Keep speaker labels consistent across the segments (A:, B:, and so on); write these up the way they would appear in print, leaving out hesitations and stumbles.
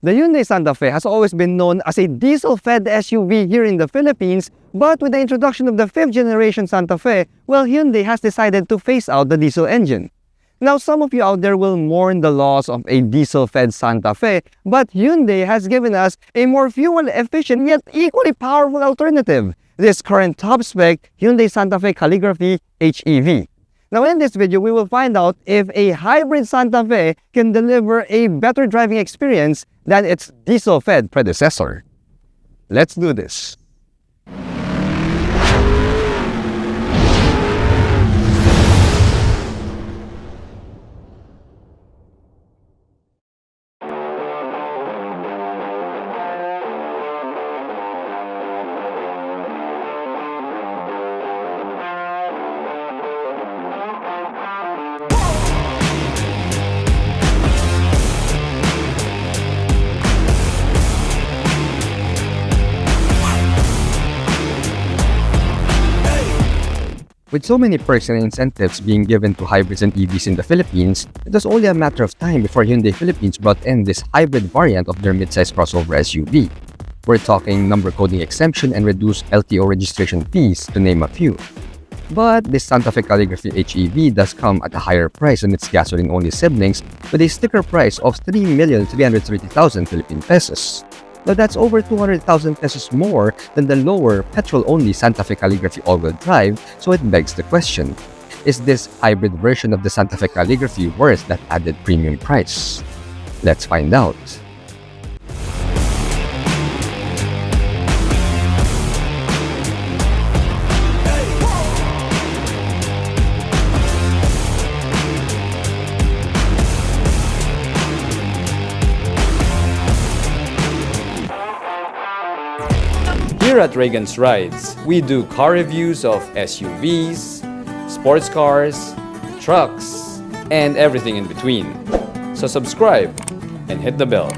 A: The Hyundai Santa Fe has always been known as a diesel-fed SUV here in the Philippines, but with the introduction of the 5th generation Santa Fe, well, Hyundai has decided to phase out the diesel engine. Now, some of you out there will mourn the loss of a diesel-fed Santa Fe, but Hyundai has given us a more fuel-efficient yet equally powerful alternative, this current top-spec Hyundai Santa Fe Calligraphy HEV. Now in this video, we will find out if a hybrid Santa Fe can deliver a better driving experience than its diesel-fed predecessor. Let's do this. With so many perks and incentives being given to hybrids and EVs in the Philippines, it was only a matter of time before Hyundai Philippines brought in this hybrid variant of their midsize crossover SUV. We're talking number coding exemption and reduced LTO registration fees, to name a few. But this Santa Fe Calligraphy HEV does come at a higher price than its gasoline-only siblings, with a sticker price of 3,330,000 Philippine pesos. Now that's over 200,000 pesos more than the lower petrol-only Santa Fe Calligraphy all-wheel drive, so it begs the question, is this hybrid version of the Santa Fe Calligraphy worth that added premium price? Let's find out.
B: Here at Reagan's Rides, we do car reviews of SUVs, sports cars, trucks, and everything in between. So subscribe and hit the bell.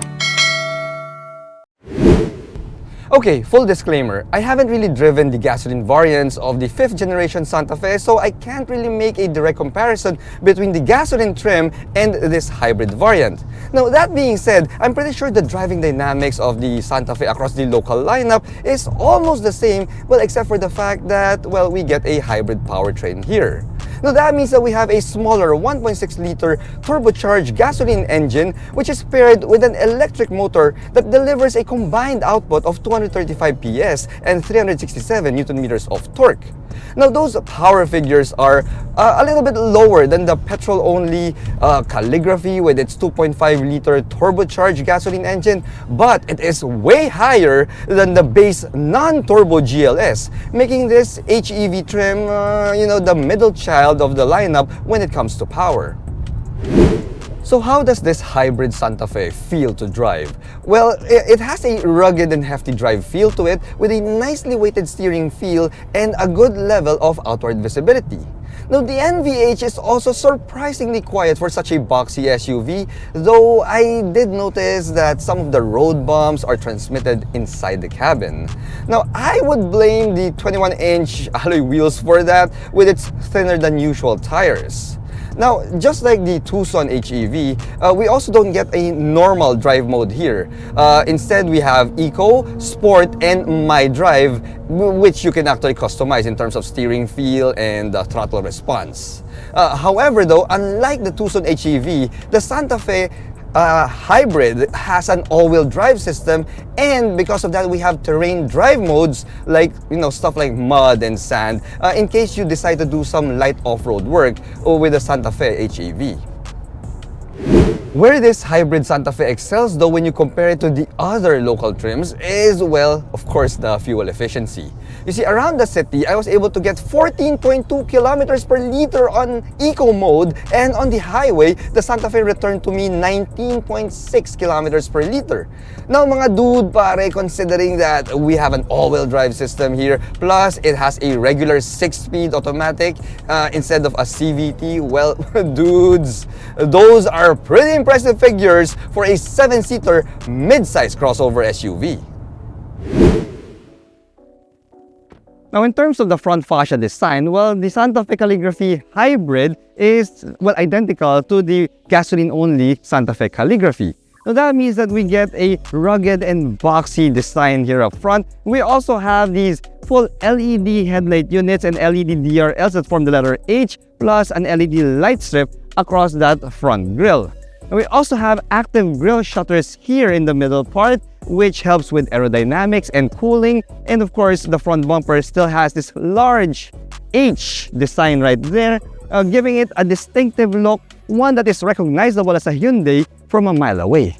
A: Okay, full disclaimer, I haven't really driven the gasoline variants of the 5th generation Santa Fe, so I can't really make a direct comparison between the gasoline trim and this hybrid variant. Now, that being said, I'm pretty sure the driving dynamics of the Santa Fe across the local lineup is almost the same, well, except for the fact that, well, we get a hybrid powertrain here. Now that means that we have a smaller 1.6-liter turbocharged gasoline engine which is paired with an electric motor that delivers a combined output of 235 PS and 367 Nm of torque. Now those power figures are a little bit lower than the petrol-only Calligraphy with its 2.5-liter turbocharged gasoline engine, but it is way higher than the base non-turbo GLS, making this HEV trim, the middle child of the lineup when it comes to power. So how does this hybrid Santa Fe feel to drive? Well, it has a rugged and hefty drive feel to it with a nicely weighted steering feel and a good level of outward visibility. Now the NVH is also surprisingly quiet for such a boxy SUV, though I did notice that some of the road bumps are transmitted inside the cabin. Now I would blame the 21-inch alloy wheels for that with its thinner than usual tires. Now, just like the Tucson HEV, we also don't get a normal drive mode here. Instead, we have Eco, Sport, and My Drive, which you can actually customize in terms of steering feel and throttle response. However, though, unlike the Tucson HEV, the Santa Fe hybrid has an all-wheel drive system, and because of that we have terrain drive modes like stuff like mud and sand in case you decide to do some light off-road work with the Santa Fe HEV. Where this hybrid Santa Fe excels though when you compare it to the other local trims is, well, of course, the fuel efficiency. You see, around the city, I was able to get 14.2 kilometers per liter on eco mode, and on the highway, the Santa Fe returned to me 19.6 kilometers per liter. Now mga dude, pare, considering that we have an all-wheel drive system here, plus it has a regular 6-speed automatic instead of a CVT, well, dudes, those are pretty impressive figures for a 7-seater mid-size crossover SUV. Now, in terms of the front fascia design, well, the Santa Fe Calligraphy Hybrid is, well, identical to the gasoline-only Santa Fe Calligraphy. So that means that we get a rugged and boxy design here up front. We also have these full LED headlight units and LED DRLs that form the letter H, plus an LED light strip across that front grille. And we also have active grille shutters here in the middle part, which helps with aerodynamics and cooling. And of course, the front bumper still has this large H design right there, giving it a distinctive look, one that is recognizable as a Hyundai from a mile away.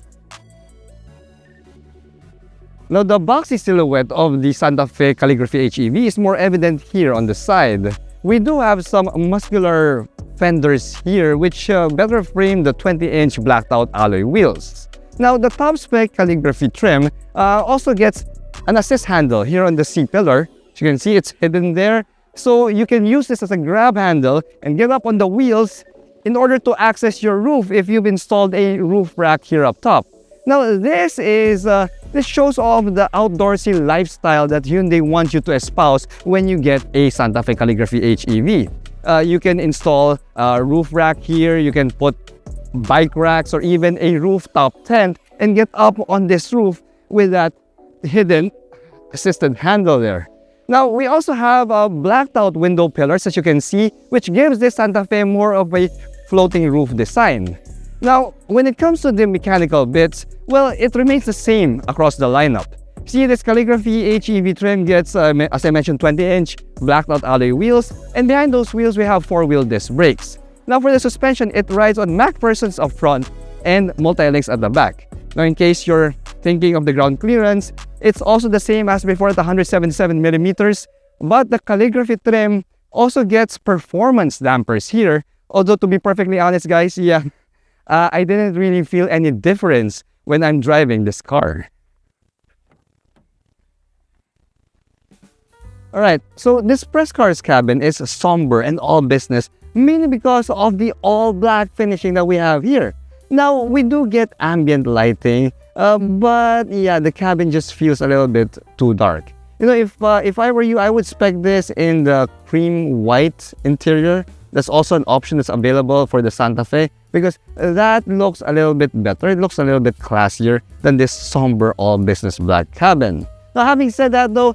A: Now, the boxy silhouette of the Santa Fe Calligraphy HEV is more evident here on the side. We do have some muscular fenders here, which better frame the 20-inch blacked-out alloy wheels. Now, the top-spec calligraphy trim also gets an assist handle here on the C-pillar. As you can see, it's hidden there. So you can use this as a grab handle and get up on the wheels in order to access your roof if you've installed a roof rack here up top. Now, this shows off the outdoorsy lifestyle that Hyundai wants you to espouse when you get a Santa Fe Calligraphy HEV. You can install a roof rack here, you can put bike racks or even a rooftop tent and get up on this roof with that hidden assisted handle there. Now, we also have blacked out window pillars, as you can see, which gives this Santa Fe more of a floating roof design. Now, when it comes to the mechanical bits, well, it remains the same across the lineup. See, this Calligraphy HEV trim gets, as I mentioned, 20-inch blacked out alloy wheels, and behind those wheels we have 4-wheel disc brakes. Now, for the suspension, it rides on MacPherson's up front and multi-links at the back. Now, in case you're thinking of the ground clearance, it's also the same as before at 177 millimeters, but the calligraphy trim also gets performance dampers here. Although, to be perfectly honest, guys, I didn't really feel any difference when I'm driving this car. Alright, so this press car's cabin is somber and all business, mainly because of the all-black finishing that we have here. Now, we do get ambient lighting, but yeah, the cabin just feels a little bit too dark. You know, if I were you, I would spec this in the cream white interior. That's also an option that's available for the Santa Fe because that looks a little bit better. It looks a little bit classier than this somber all-business black cabin. Now, having said that though,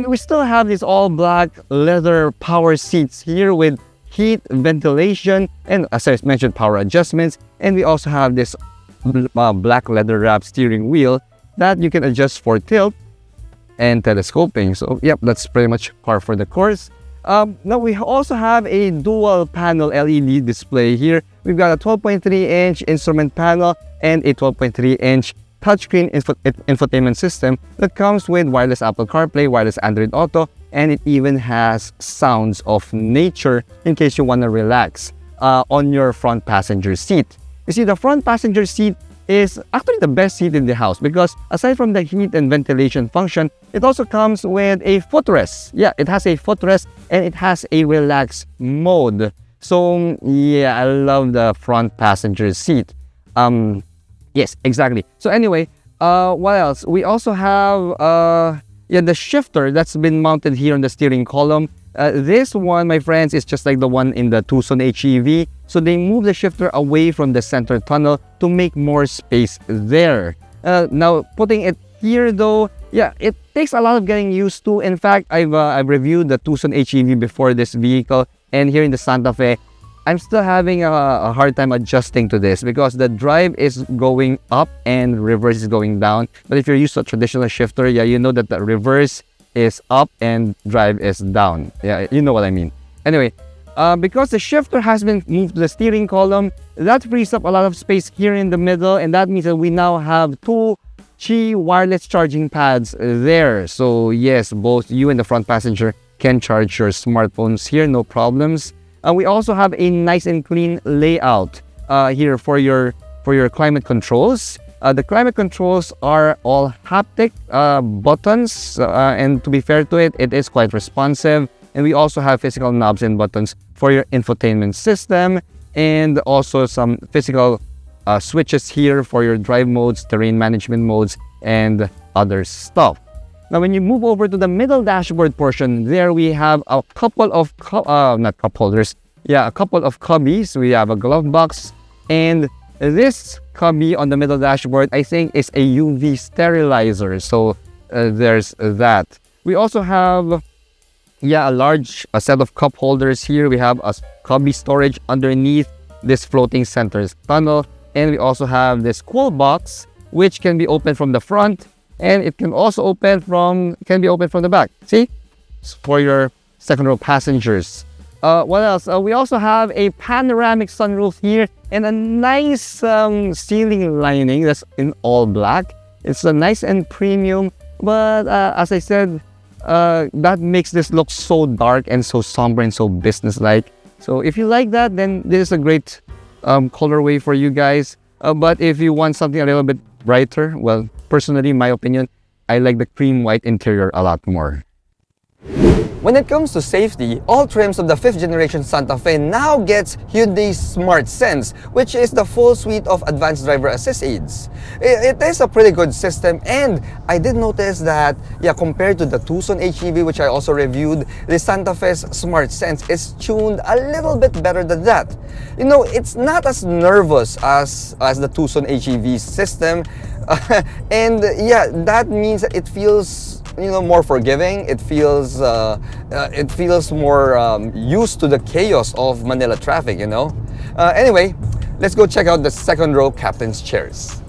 A: we still have these all-black leather power seats here with heat, ventilation, and as I mentioned, power adjustments. And we also have this black leather wrap steering wheel that you can adjust for tilt and telescoping. So, yep, that's pretty much par for the course. Now, we also have a dual panel LED display here. We've got a 12.3-inch instrument panel and a 12.3-inch touchscreen infotainment system that comes with wireless Apple CarPlay, wireless Android Auto, and it even has sounds of nature in case you want to relax on your front passenger seat. You see, the front passenger seat is actually the best seat in the house because aside from the heat and ventilation function, it also comes with a footrest. Yeah, it has a footrest and it has a relax mode. So yeah, I love the front passenger seat. Yes, exactly. So anyway, what else? We also have the shifter that's been mounted here on the steering column. This one, my friends, is just like the one in the Tucson HEV. So they move the shifter away from the center tunnel to make more space there. Now, putting it here though, yeah, it takes a lot of getting used to. In fact, I've reviewed the Tucson HEV before this vehicle, and here in the Santa Fe, I'm still having a hard time adjusting to this because the drive is going up and reverse is going down. But if you're used to a traditional shifter, yeah, you know that the reverse is up and drive is down. Yeah, you know what I mean. Anyway, because the shifter has been moved to the steering column, that frees up a lot of space here in the middle, and that means that we now have two Qi wireless charging pads there. So yes, both you and the front passenger can charge your smartphones here, no problems. We also have a nice and clean layout here for your climate controls. The climate controls are all haptic buttons, and to be fair to it, it is quite responsive. And we also have physical knobs and buttons for your infotainment system, and also some physical switches here for your drive modes, terrain management modes, and other stuff. Now, when you move over to the middle dashboard portion, there we have a couple of not cup holders. Yeah, a couple of cubbies. We have a glove box and this cubby on the middle dashboard, I think, is a UV sterilizer. So there's that. We also have a large set of cup holders here. We have a cubby storage underneath this floating center tunnel, and we also have this cool box which can be opened from the front, and it can also be opened from the back. See, it's for your second row passengers. What else? We also have a panoramic sunroof here and a nice ceiling lining that's in all black. It's a nice and premium, but as I said, that makes this look so dark and so somber and so business-like. So if you like that, then this is a great colorway for you guys. But if you want something a little bit brighter, well, personally, in my opinion, I like the cream white interior a lot more. When it comes to safety, all trims of the 5th generation Santa Fe now gets Hyundai Smart Sense, which is the full suite of advanced driver assist aids. It is a pretty good system, and I did notice that, compared to the Tucson HEV, which I also reviewed, the Santa Fe's Smart Sense is tuned a little bit better than that. You know, it's not as nervous as the Tucson HEV system, and that means that it feels more forgiving. It feels more used to the chaos of Manila traffic, Anyway, let's go check out the second row captain's chairs.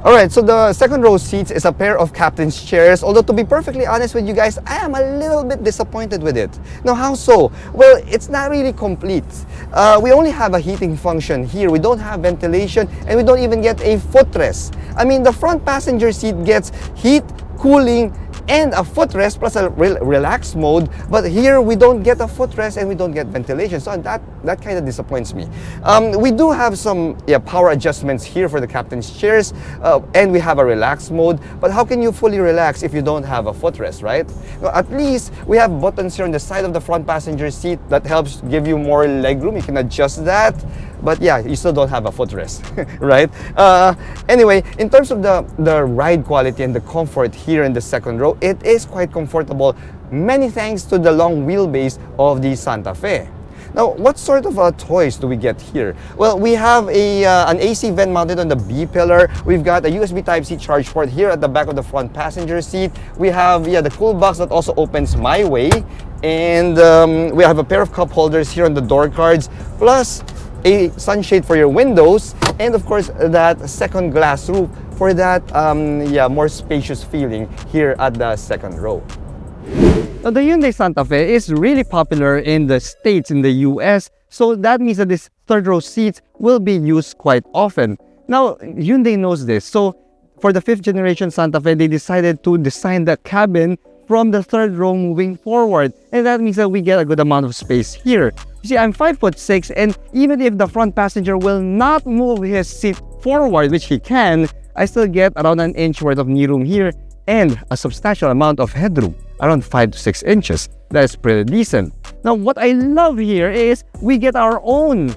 A: Alright, so the second row seats is a pair of captain's chairs, although to be perfectly honest with you guys, I am a little bit disappointed with it. Now, how so? Well, it's not really complete. We only have a heating function here. We don't have ventilation, and we don't even get a footrest. I mean, the front passenger seat gets heat, cooling, and a footrest plus a relaxed mode, but here we don't get a footrest and we don't get ventilation, so that kind of disappoints me. We do have some power adjustments here for the captain's chairs, and we have a relaxed mode, but how can you fully relax if you don't have a footrest, right? Well, at least we have buttons here on the side of the front passenger seat that helps give you more legroom. You can adjust that, but you still don't have a footrest, right? Anyway, in terms of the ride quality and the comfort here in the second row, it is quite comfortable, many thanks to the long wheelbase of the Santa Fe. Now, what sort of toys do we get here? Well, we have an AC vent mounted on the B pillar. We've got a USB Type-C charge port here at the back of the front passenger seat. We have the cool box that also opens my way. And we have a pair of cup holders here on the door cards, plus a sunshade for your windows, and of course that second glass roof for that more spacious feeling here at the second row. Now, the Hyundai Santa Fe is really popular in the States, in the US, so that means that this third row seats will be used quite often. Now, Hyundai knows this, so for the 5th generation Santa Fe, they decided to design the cabin from the third row moving forward, and that means that we get a good amount of space here. You see, I'm 5'6", and even if the front passenger will not move his seat forward, which he can, I still get around an inch worth of knee room here and a substantial amount of headroom, around 5 to 6 inches. That is pretty decent. Now, what I love here is we get our own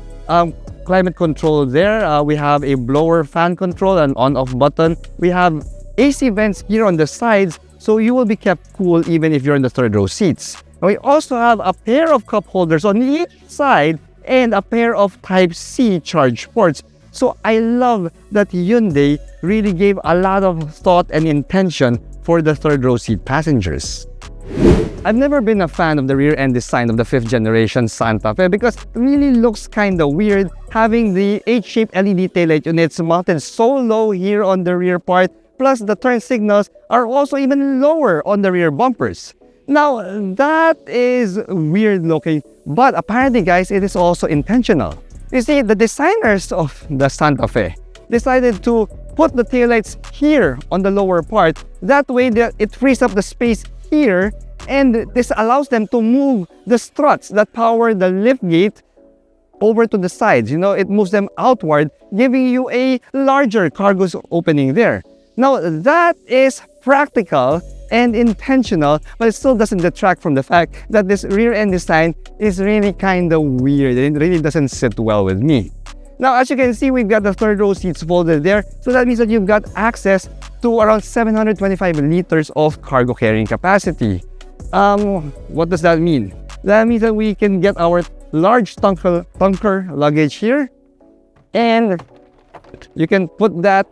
A: climate control there. We have a blower fan control, an on-off button. We have AC vents here on the sides, so you will be kept cool even if you're in the third row seats. And we also have a pair of cup holders on each side and a pair of Type-C charge ports. So I love that Hyundai really gave a lot of thought and intention for the third row seat passengers. I've never been a fan of the rear end design of the 5th generation Santa Fe because it really looks kinda weird having the H-shaped LED taillight units mounted so low here on the rear part, plus the turn signals are also even lower on the rear bumpers. Now, that is weird looking, but apparently guys, it is also intentional. You see, the designers of the Santa Fe decided to put the taillights here on the lower part. That way it frees up the space here, and this allows them to move the struts that power the liftgate over to the sides. You know, it moves them outward, giving you a larger cargo opening there. Now, that is practical and intentional, but it still doesn't detract from the fact that this rear end design is really kind of weird. It really doesn't sit well with me. Now, as you can see, we've got the third row seats folded there, so that means that you've got access to around 725 liters of cargo carrying capacity. What does that mean? That means that we can get our large tanker luggage here, And you can put that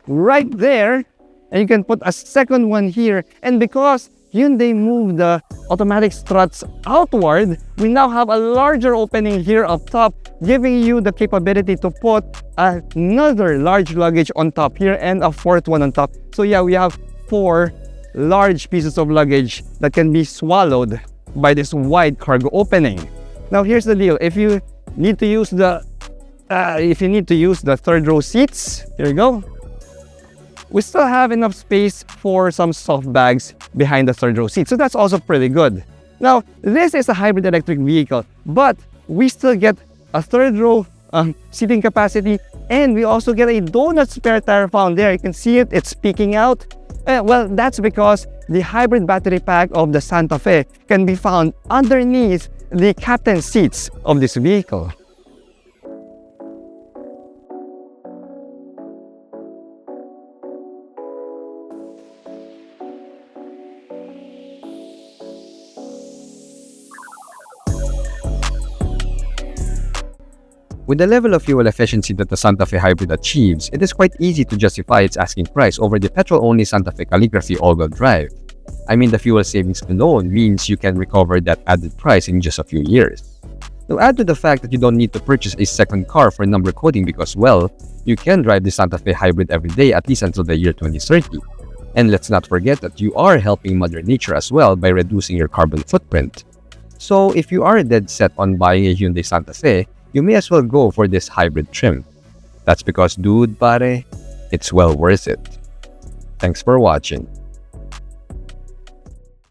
A: right there, and you can put a second one here. And because Hyundai moved the automatic struts outward, we now have a larger opening here up top, giving you the capability to put another large luggage on top here and a fourth one on top. So yeah, we have 4 large pieces of luggage that can be swallowed by this wide cargo opening. Now here's the deal. If you need to use the third row seats, here you go. We still have enough space for some soft bags behind the third row seat. So that's also pretty good. Now, this is a hybrid electric vehicle, but we still get a third row seating capacity, and we also get a donut spare tire found there. You can see it, it's peeking out. Well, that's because the hybrid battery pack of the Santa Fe can be found underneath the captain's seats of this vehicle.
B: With the level of fuel efficiency that the Santa Fe Hybrid achieves, it is quite easy to justify its asking price over the petrol-only Santa Fe Calligraphy all-wheel drive. I mean, the fuel savings alone means you can recover that added price in just a few years. To add to the fact that you don't need to purchase a second car for number coding because, well, you can drive the Santa Fe Hybrid every day at least until the year 2030. And let's not forget that you are helping Mother Nature as well by reducing your carbon footprint. So if you are dead set on buying a Hyundai Santa Fe, you may as well go for this hybrid trim. That's because, dude, pare, it's well worth it. Thanks for watching.